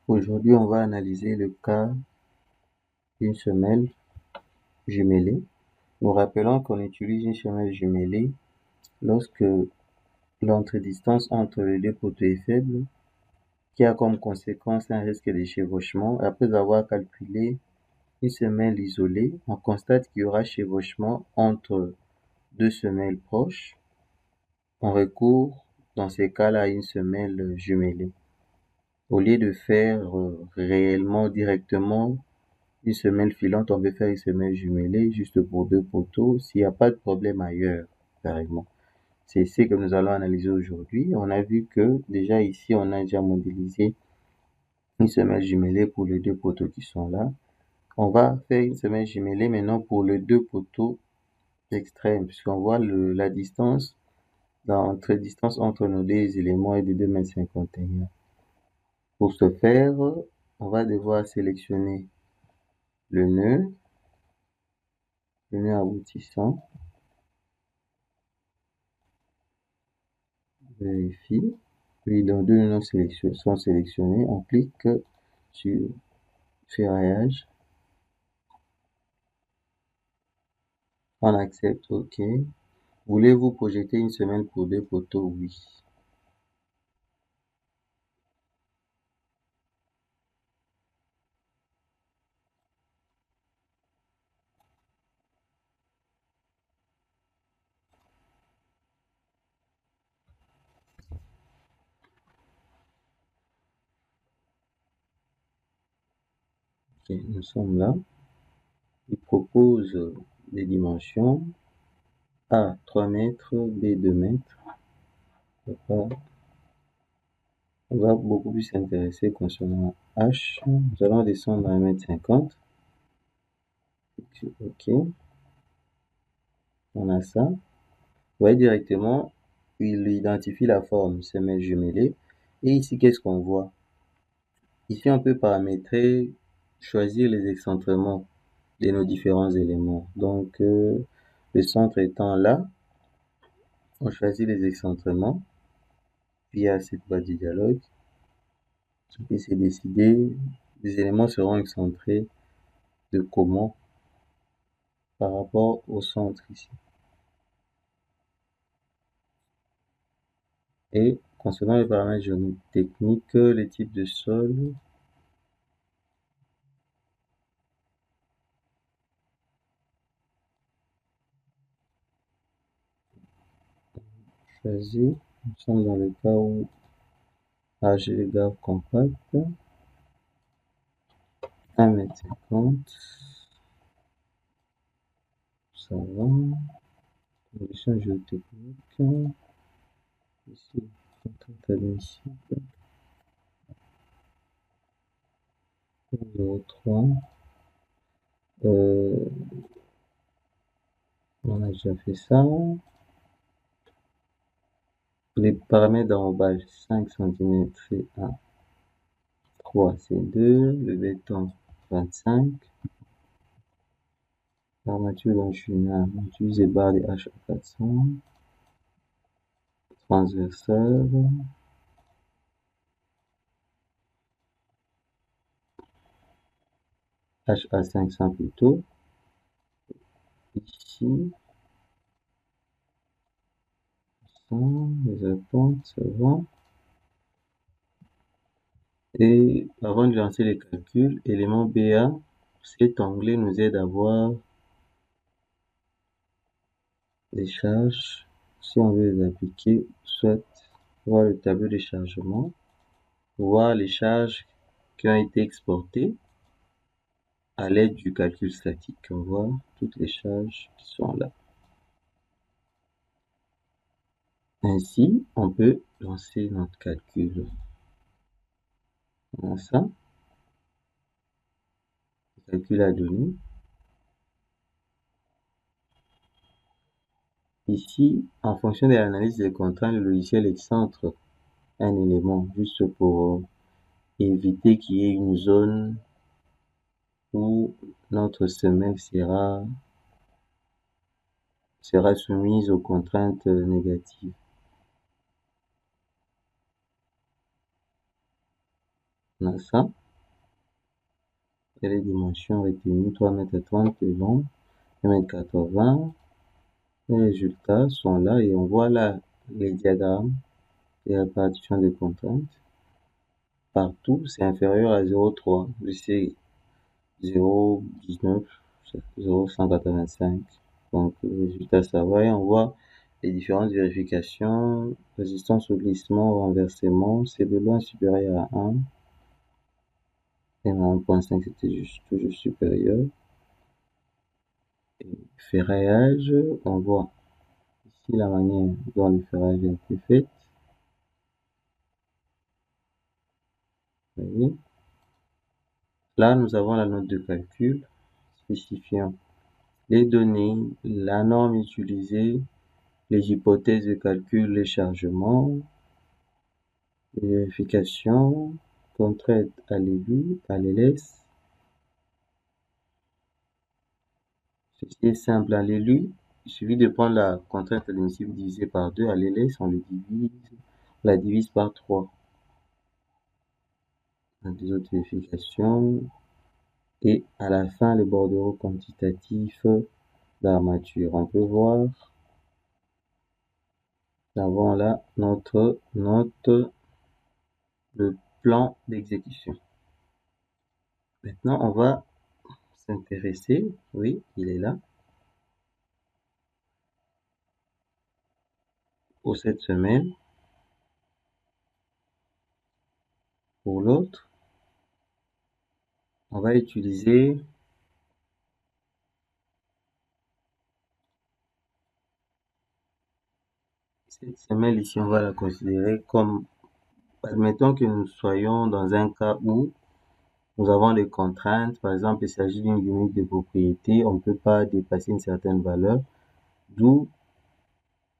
Aujourd'hui, on va analyser le cas d'une semelle jumelée. Nous rappelons qu'on utilise une semelle jumelée lorsque l'entre-distance entre les deux poteaux est faible, qui a comme conséquence un risque de chevauchement. Après avoir calculé une semelle isolée, on constate qu'il y aura chevauchement entre deux semelles proches. On recourt dans ces cas-là à une semelle jumelée. Au lieu de faire réellement directement une semelle filante, on peut faire une semelle jumelée juste pour deux poteaux s'il n'y a pas de problème ailleurs, carrément. C'est ce que nous allons analyser aujourd'hui. On a vu que déjà ici, on a déjà modélisé une semelle jumelée pour les deux poteaux qui sont là. On va faire une semelle jumelée maintenant pour les deux poteaux extrêmes, puisqu'on voit la distance, distance entre nos deux éléments est de 2,51 m. Pour ce faire, on va devoir sélectionner le nœud aboutissant, vérifie. Puis dans deux nœuds sont sélectionnés, on clique sur ferraillage, on accepte, OK. Voulez-vous projeter une semelle pour deux poteaux? Oui. OK, nous sommes là. Il propose des dimensions. A 3 mètres, B 2 mètres. On va beaucoup plus s'intéresser concernant H. Nous allons descendre à 1,50 m. OK. On a ça. Vous voyez directement, il identifie la forme semelle jumelée. Et ici, qu'est-ce qu'on voit? Ici, on peut paramétrer, choisir les excentrements de nos différents éléments. Donc, le centre étant là, on choisit les excentrements via cette boîte de dialogue. Et c'est décidé, les éléments seront excentrés de comment par rapport au centre ici. Et concernant les paramètres géométriques techniques, les types de sol, choisi. Nous sommes dans le cas où AG égale compact, 1,50 m, ça va. Conditions géotechniques, ici, contrainte admissible, 0,3. On a déjà fait ça. Les paramètres d'enrobage, 5 cm c'est 1, 3 c'est 2, le béton 25, l'armature longitudinale, on utilise les barres des HA 400, transversale, HA 500 plutôt, ici, les attentes, ça va. Et avant de lancer les calculs, élément BA, cet onglet nous aide à voir les charges, si on veut les appliquer, soit voir le tableau de chargement, voir les charges qui ont été exportées à l'aide du calcul statique. On voit toutes les charges qui sont là. Ainsi, on peut lancer notre calcul. On a ça. Le calcul a donné. Ici, en fonction de l'analyse des contraintes, le logiciel excentre un élément juste pour éviter qu'il y ait une zone où notre semelle sera soumise aux contraintes négatives. On a ça. Et les dimensions retenues, 3,30 m de long, 1,80 m. Les résultats sont là et on voit là les diagrammes de répartition des contraintes. Partout, c'est inférieur à 0,3. C'est 0,19, 0,185. Donc, le résultat, ça va. Et on voit les différentes vérifications. Résistance au glissement, au renversement, c'est de loin supérieur à 1. Et à 1,5, c'était toujours supérieur. Et ferraillage, on voit ici la manière dont le ferraillage a été fait. Vous voyez. Là, nous avons la note de calcul spécifiant les données, la norme utilisée, les hypothèses de calcul, les chargements, les vérifications, contrainte à l'élu, à l'LS. Ceci est simple. À l'élu, il suffit de prendre la contrainte admissible divisée par 2. À l'LS, on la divise par 3. Des autres vérifications. Et à la fin, les bordereaux quantitatifs d'armature. On peut voir, nous avons là notre note, le plan d'exécution. Maintenant, on va s'intéresser, oui, il est là, pour cette semaine. Pour l'autre, on va utiliser cette semaine ici, on va la considérer comme, admettons que nous soyons dans un cas où nous avons des contraintes. Par exemple, il s'agit d'une limite de propriété, on ne peut pas dépasser une certaine valeur, d'où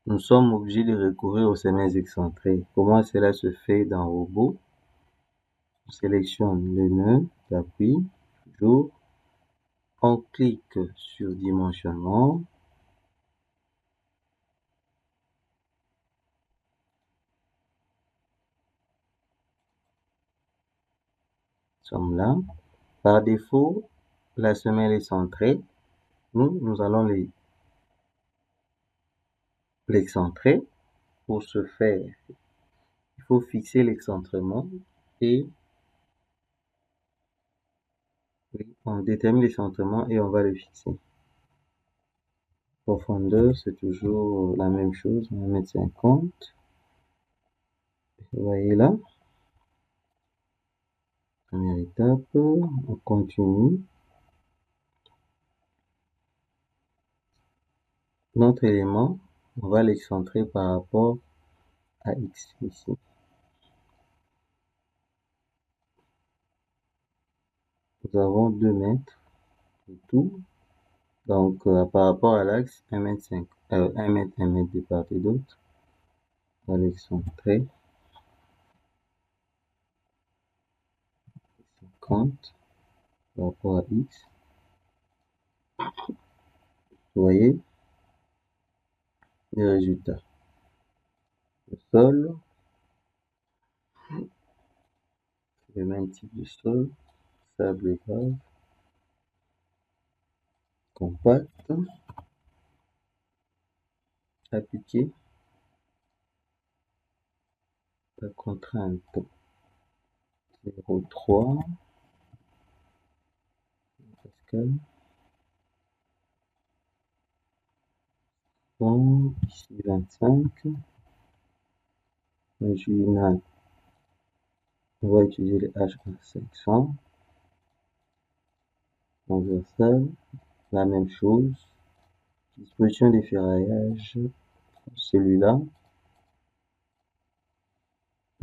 nous sommes obligés de recourir aux semelles excentrées. Comment cela se fait dans Robot? On sélectionne le nœud d'appui, toujours. On clique sur dimensionnement. Nous sommes là. Par défaut, la semelle est centrée. Nous allons l'excentrer. Pour ce faire, il faut fixer l'excentrement et on détermine l'excentrement et on va le fixer. Profondeur, c'est toujours la même chose, 1,50 m. Vous voyez là, première étape, on continue. Notre élément, on va l'excentrer par rapport à X ici. Nous avons 2 mètres de tout. Donc, par rapport à l'axe, 1 mètre 5, 1 mètre, 1 mètre de part et d'autre. On va l'excentrer. 50 par rapport à X. Vous voyez les résultats. Le sol, c'est le même type de sol, sable grave, compact, appliqué, la contrainte 0,3 Pascal. Bon, ici 25. Longitudinal, on va utiliser le HA500. Transversal, la même chose. Disposition des ferraillages, celui-là.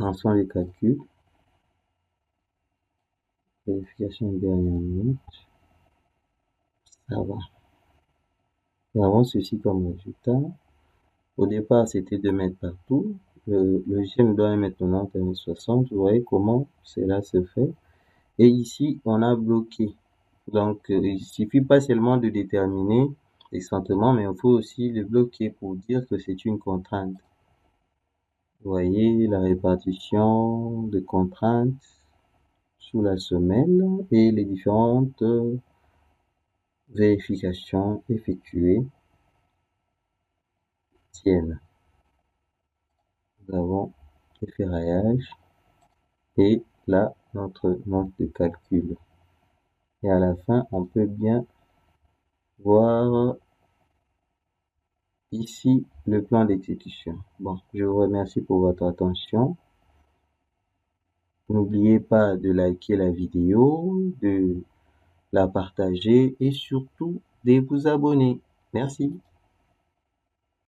Ensemble les calculs. Vérification de dernière minute. Ça va. Nous avons ceci comme résultat. Au départ, c'était 2 mètres partout. Le logiciel doit 1,90 m, 1,60 m. Vous voyez comment cela se fait. Et ici, on a bloqué. Donc, il suffit pas seulement de déterminer l'excentrement, mais il faut aussi le bloquer pour dire que c'est une contrainte. Vous voyez la répartition de contraintes. sous la semelle et les différentes vérifications effectuées tiennent. Nous avons le ferraillage et là notre note de calcul. Et à la fin, on peut bien voir ici le plan d'exécution. Bon, je vous remercie pour votre attention. N'oubliez pas de liker la vidéo, de la partager et surtout de vous abonner. Merci.